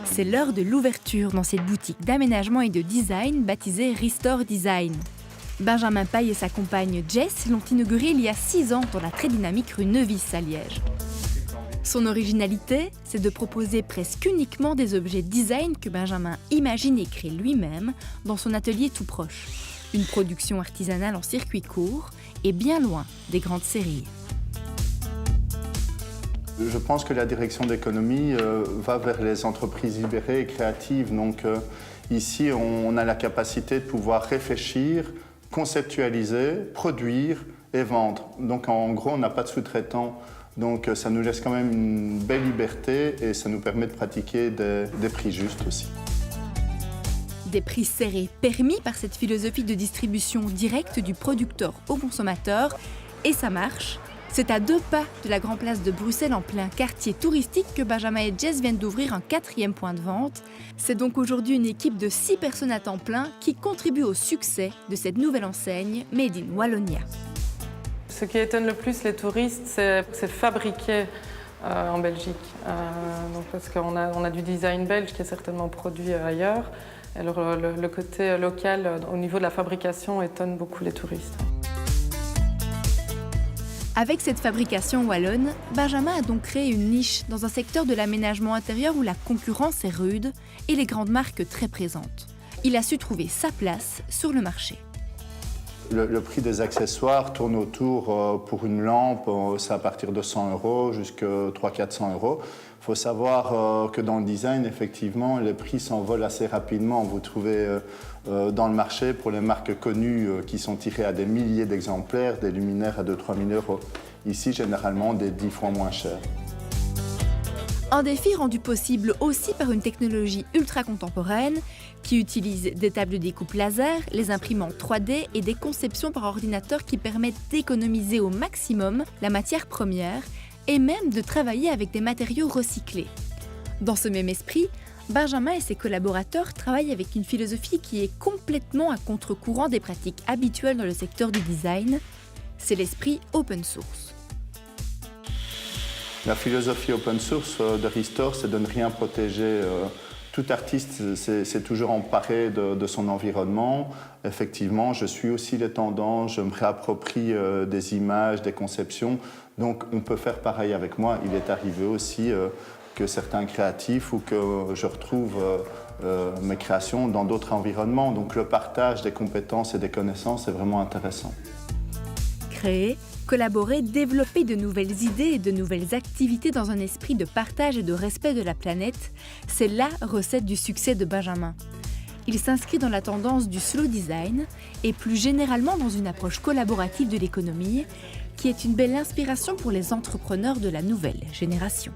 C'est l'heure de l'ouverture dans cette boutique d'aménagement et de design baptisée Restore Design. Benjamin Paille et sa compagne Jess l'ont inaugurée il y a 6 ans dans la très dynamique rue Nevis à Liège. Son originalité, c'est de proposer presque uniquement des objets design que Benjamin imagine et crée lui-même dans son atelier tout proche. Une production artisanale en circuit court et bien loin des grandes séries. Je pense que la direction d'économie va vers les entreprises libérées et créatives. Donc ici, on a la capacité de pouvoir réfléchir, conceptualiser, produire et vendre. Donc en gros, on n'a pas de sous-traitants. Donc ça nous laisse quand même une belle liberté et ça nous permet de pratiquer des prix justes aussi. Des prix serrés permis par cette philosophie de distribution directe du producteur au consommateur. Et ça marche. C'est à 2 pas de la Grand Place de Bruxelles, en plein quartier touristique, que Benjamin et Jess viennent d'ouvrir un 4e point de vente. C'est donc aujourd'hui une équipe de 6 personnes à temps plein qui contribue au succès de cette nouvelle enseigne Made in Wallonia. Ce qui étonne le plus les touristes, c'est fabriqué en Belgique. Parce qu'on a du design belge qui est certainement produit ailleurs. Alors le côté local au niveau de la fabrication étonne beaucoup les touristes. Avec cette fabrication wallonne, Benjamin a donc créé une niche dans un secteur de l'aménagement intérieur où la concurrence est rude et les grandes marques très présentes. Il a su trouver sa place sur le marché. Le prix des accessoires tourne autour, pour une lampe, c'est à partir de 100 € jusqu'à 300-400 €. Il faut savoir que dans le design, effectivement, les prix s'envolent assez rapidement. Vous trouvez dans le marché, pour les marques connues qui sont tirées à des milliers d'exemplaires, des luminaires à 2-3 000 €. Ici, généralement, des 10 fois moins chers. Un défi rendu possible aussi par une technologie ultra contemporaine qui utilise des tables de découpe laser, les imprimantes 3D et des conceptions par ordinateur qui permettent d'économiser au maximum la matière première et même de travailler avec des matériaux recyclés. Dans ce même esprit, Benjamin et ses collaborateurs travaillent avec une philosophie qui est complètement à contre-courant des pratiques habituelles dans le secteur du design. C'est l'esprit open source. La philosophie open source de Restore, c'est de ne rien protéger. Tout artiste s'est toujours emparé de son environnement. Effectivement, je suis aussi les tendances, je me réapproprie des images, des conceptions. Donc on peut faire pareil avec moi. Il est arrivé aussi que certains créatifs ou que je retrouve mes créations dans d'autres environnements. Donc le partage des compétences et des connaissances est vraiment intéressant. Créer, collaborer, développer de nouvelles idées et de nouvelles activités dans un esprit de partage et de respect de la planète, c'est la recette du succès de Benjamin. Il s'inscrit dans la tendance du slow design et plus généralement dans une approche collaborative de l'économie qui est une belle inspiration pour les entrepreneurs de la nouvelle génération.